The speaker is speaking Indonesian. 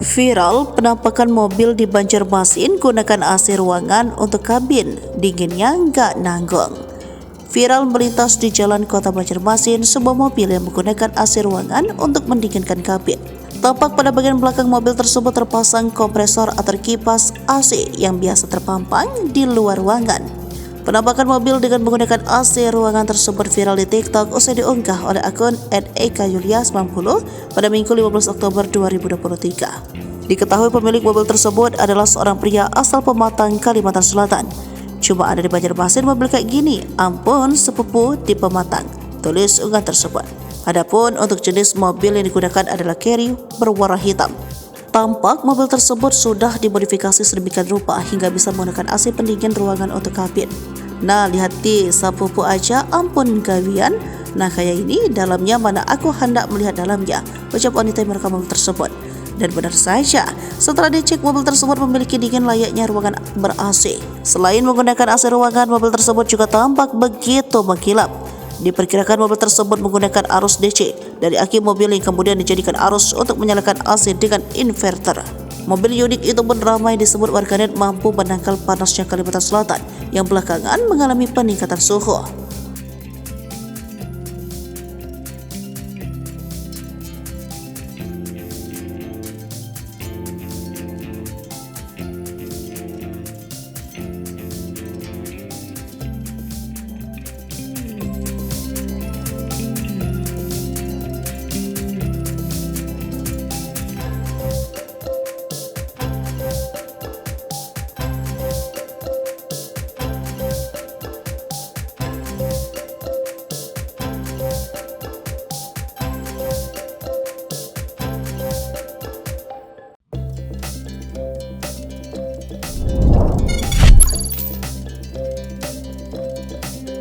Viral penampakan mobil di Banjarmasin gunakan AC ruangan untuk kabin, dinginnya nggak nanggung. Viral melintas di jalan kota Banjarmasin sebuah mobil yang menggunakan AC ruangan untuk mendinginkan kabin. Tampak pada bagian belakang mobil tersebut terpasang kompresor atau kipas AC yang biasa terpampang di luar ruangan. Penampakan mobil dengan menggunakan AC ruangan tersebut viral di TikTok usai diunggah oleh akun @ekayulia90 pada Minggu 15 Oktober 2023. Diketahui pemilik mobil tersebut adalah seorang pria asal Pematang, Kalimantan Selatan. Cuma ada di Banjarmasin mobil kayak gini, ampun sepupu di Pematang, tulis unggahan tersebut. Adapun untuk jenis mobil yang digunakan adalah Carry berwarna hitam. Tampak mobil tersebut sudah dimodifikasi sedemikian rupa hingga bisa menggunakan AC pendingin ruangan untuk kabin. Nah, lihat di sapupu aja, ampun gawian. Nah, kayak ini dalamnya mana aku hendak melihat dalamnya, ucap wanita yang merekam mobil tersebut. Dan benar saja, setelah dicek mobil tersebut memiliki dingin layaknya ruangan ber-AC. Selain menggunakan AC ruangan, mobil tersebut juga tampak begitu mengkilap. Diperkirakan mobil tersebut menggunakan arus DC dari aki mobil yang kemudian dijadikan arus untuk menyalakan AC dengan inverter. Mobil unik itu pun ramai disebut warganet mampu menangkal panasnya Kalimantan Selatan yang belakangan mengalami peningkatan suhu.